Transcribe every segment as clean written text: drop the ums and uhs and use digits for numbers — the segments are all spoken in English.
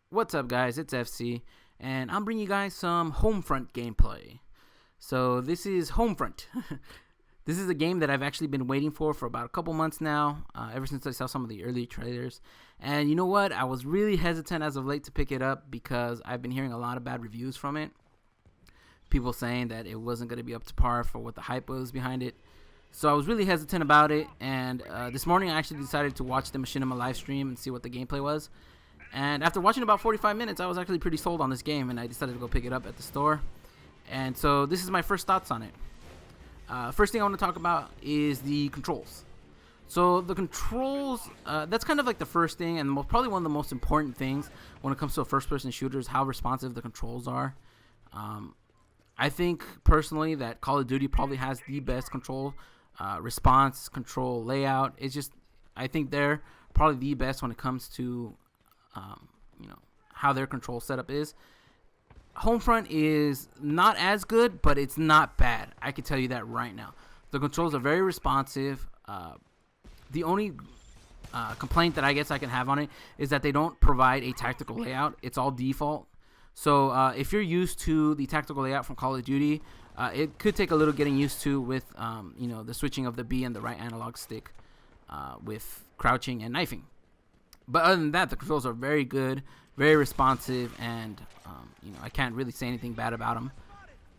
What's up, guys? It's FC, and I'm bringing you guys some HomeFront gameplay. So this is HomeFront. This is a game that I've actually been waiting for about a couple months now, ever since I saw some of the early trailers. And you know what? I was really hesitant as of late to pick it up because I've been hearing a lot of bad reviews from it. People saying that it wasn't going to be up to par for what the hype was behind it. So I was really hesitant about it, and this morning I actually decided to watch the Machinima live stream and see what the gameplay was. And after watching about 45 minutes, I was actually pretty sold on this game, and I decided to go pick it up at the store. And so this is my first thoughts on it. First thing I want to talk about is the controls. So the controls, that's kind of like the first thing, and probably one of the most important things when it comes to a first-person shooter is how responsive the controls are. I think personally that Call of Duty probably has the best control response, control layout. It's just, I think they're probably the best when it comes to how their control setup is. HomeFront is not as good, but it's not bad. I can tell you that right now. The controls are very responsive. The only complaint that I guess I can have on it is that they don't provide a tactical layout. It's all default. So if you're used to the tactical layout from Call of Duty, it could take a little getting used to with the switching of the B and the right analog stick with crouching and knifing. But other than that, the controls are very good, very responsive, and I can't really say anything bad about them.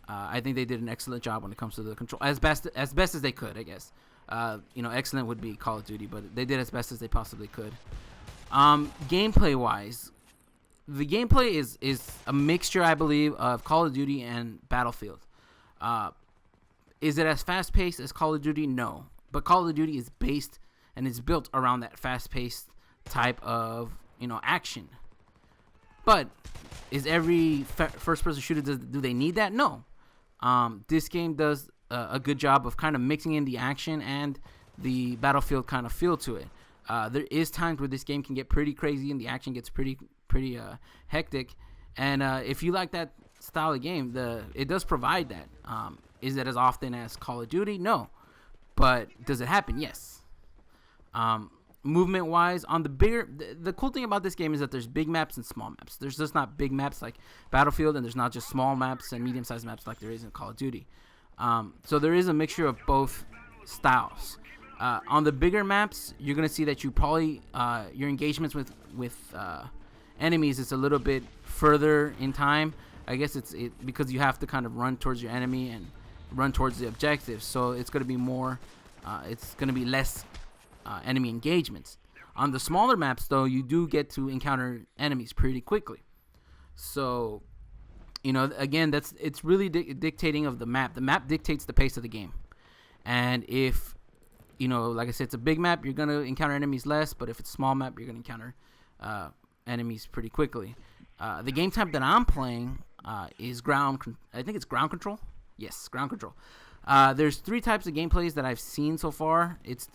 I think they did an excellent job when it comes to the control, as best as they could, I guess. Excellent would be Call of Duty, but they did as best as they possibly could. Gameplay-wise, the gameplay is a mixture, I believe, of Call of Duty and Battlefield. Is it as fast-paced as Call of Duty? No. But Call of Duty is based and is built around that fast-paced type of action. But is every first-person shooter, do they need that? No. This game does a good job of kind of mixing in the action and the Battlefield kind of feel to it. There is times where this game can get pretty crazy and the action gets pretty hectic. And if you like that style of game, it does provide that. Is it as often as Call of Duty? No. But does it happen? Yes. Movement wise, on the cool thing about this game is that there's big maps and small maps. There's just not big maps like Battlefield, and there's not just small maps and medium-sized maps like there is in Call of Duty. So there is a mixture of both styles. On the bigger maps, you're gonna see that you probably your engagements with enemies is a little bit further in time. I guess it's because you have to kind of run towards your enemy and run towards the objective. So it's gonna be more. It's gonna be less enemy engagements. On the smaller maps, though, you do get to encounter enemies pretty quickly. So, again, it's really dictating of the map. The map dictates the pace of the game. And if, like I said, it's a big map, you're going to encounter enemies less. But if it's a small map, you're going to encounter enemies pretty quickly. The game type that I'm playing is I think it's ground control. Yes, ground control. There's 3 types of gameplays that I've seen so far. It's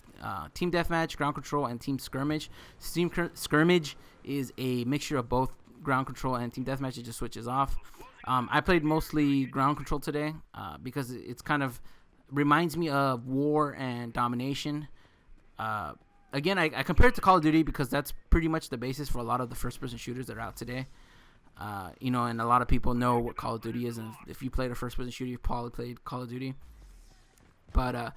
Team Deathmatch, Ground Control, and Team Skirmish. Team Skirmish is a mixture of both Ground Control and Team Deathmatch. It just switches off. I played mostly Ground Control today because it's kind of reminds me of war and domination. Again, I compare it to Call of Duty because that's pretty much the basis for a lot of the first-person shooters that are out today. And a lot of people know what Call of Duty is, and if you played a first-person shooter, you've probably played Call of Duty. But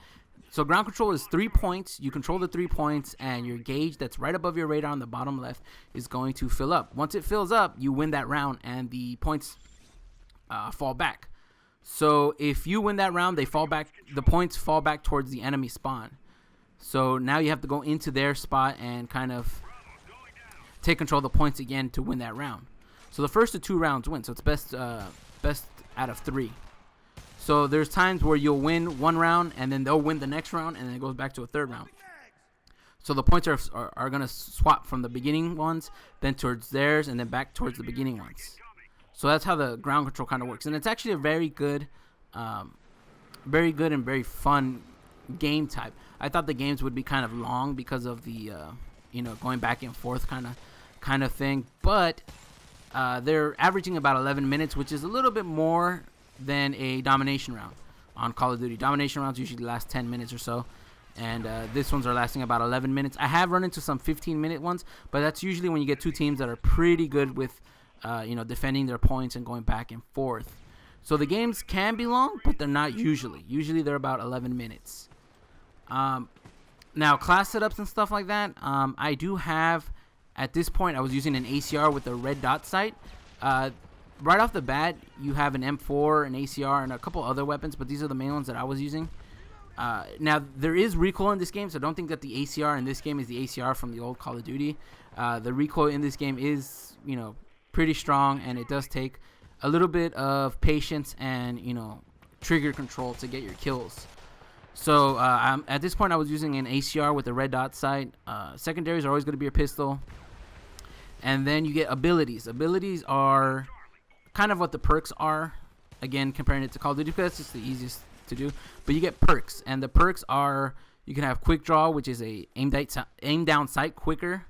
so ground control is 3 points. You control the 3 points, and your gauge that's right above your radar on the bottom left is going to fill up. Once it fills up, you win that round, and the points fall back. So if you win that round, the points fall back towards the enemy spawn. So now you have to go into their spot and kind of take control of the points again to win that round. So the first of 2 rounds win. So it's best out of 3. So there's times where you'll win 1 round, and then they'll win the next round, and then it goes back to a 3rd round. So the points are going to swap from the beginning ones, then towards theirs, and then back towards the beginning ones. So that's how the ground control kind of works. And it's actually a very good and very fun game type. I thought the games would be kind of long because of the, going back and forth kind of thing. But they're averaging about 11 minutes, which is a little bit more than a domination round. on Call of Duty. Domination rounds usually last 10 minutes or so, and this ones are lasting about 11 minutes. I have run into some 15-minute ones, but that's usually when you get two teams that are pretty good with defending their points and going back and forth. So the games can be long, but they're not usually. Usually they're about 11 minutes. Now, class setups and stuff like that, I do have, at this point, I was using an ACR with a red dot sight. Right off the bat, you have an M4, an ACR, and a couple other weapons, but these are the main ones that I was using. Now, there is recoil in this game, so don't think that the ACR in this game is the ACR from the old Call of Duty. The recoil in this game is, pretty strong, and it does take a little bit of patience and, trigger control to get your kills. So, at this point, I was using an ACR with a red dot sight. Secondaries are always going to be your pistol. And then you get abilities. Abilities are kind of what the perks are. Again, comparing it to Call of Duty, because it's just the easiest to do. But you get perks, and the perks are, you can have quick draw, which is a aim down sight quicker.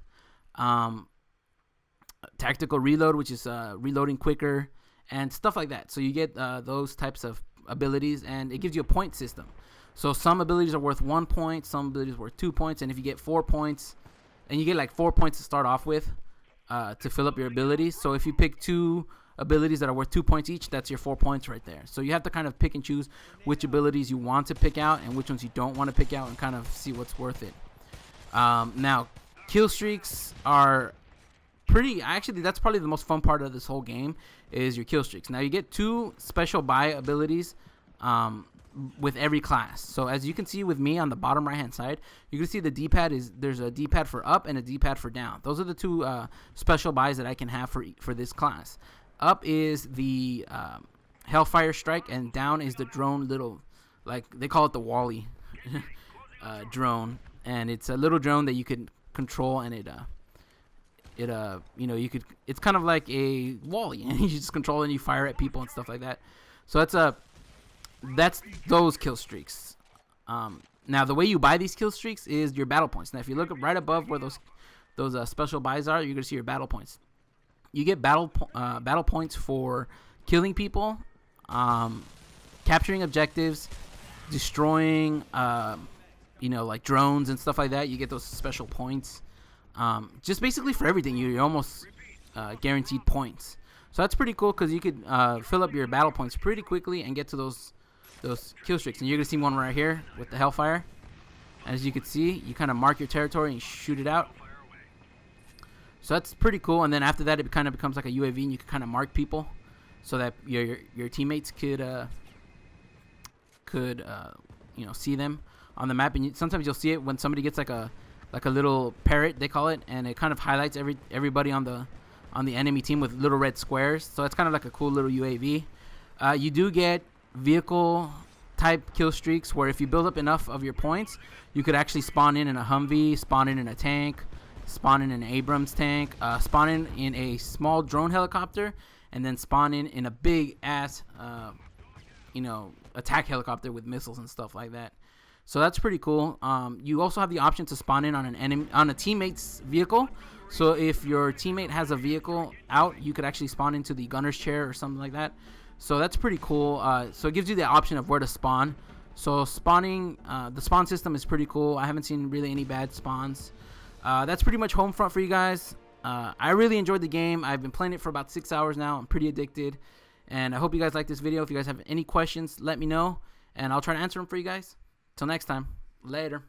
Tactical reload, which is reloading quicker, and stuff like that. So you get those types of abilities, and it gives you a point system. So some abilities are worth 1 point, some abilities are worth 2 points, and if you get 4 points, and you get like 4 points to start off with to fill up your abilities. So if you pick 2 abilities that are worth 2 points each, that's your 4 points right there. So you have to kind of pick and choose which abilities you want to pick out and which ones you don't want to pick out, and kind of see what's worth it. Now, kill streaks are actually, that's probably the most fun part of this whole game, is your kill streaks. Now, you get 2 special buy abilities with every class. So as you can see with me on the bottom right hand side, you can see the D-pad there's a D-pad for up and a D-pad for down. Those are the 2 special buys that I can have for this class. Up is the Hellfire Strike, and down is the drone, little, like they call it the Wally drone, and it's a little drone that you can control, and it's kind of like a Wally, and you just control it and you fire at people and stuff like that. So that's those kill streaks. Now, the way you buy these kill streaks is your battle points. Now, if you look right above where those special buys are, you're gonna see your battle points. You get battle points for killing people, capturing objectives, destroying, like drones and stuff like that. You get those special points. Just basically for everything, you're almost guaranteed points. So that's pretty cool, because you could fill up your battle points pretty quickly and get to those kill streaks. And you're going to see one right here with the Hellfire. As you can see, you kind of mark your territory and you shoot it out. So that's pretty cool. And then after that, it kind of becomes like a UAV, and you can kind of mark people so that your teammates could see them on the map. And sometimes you'll see it when somebody gets like a little parrot, they call it, and it kind of highlights everybody on the enemy team with little red squares. So it's kind of like a cool little UAV. You do get vehicle type kill streaks, where if you build up enough of your points, you could actually spawn in a Humvee, spawn in a tank, spawn in an Abrams tank, spawn in a small drone helicopter, and then spawn in a big ass attack helicopter with missiles and stuff like that. So that's pretty cool. You also have the option to spawn in on a teammate's vehicle. So if your teammate has a vehicle out, you could actually spawn into the gunner's chair or something like that. So that's pretty cool. So it gives you the option of where to spawn. So spawning, the spawn system is pretty cool. I haven't seen really any bad spawns. That's pretty much HomeFront for you guys. I really enjoyed the game. I've been playing it for about 6 hours now. I'm pretty addicted. And I hope you guys like this video. If you guys have any questions, let me know, and I'll try to answer them for you guys. Till next time, later.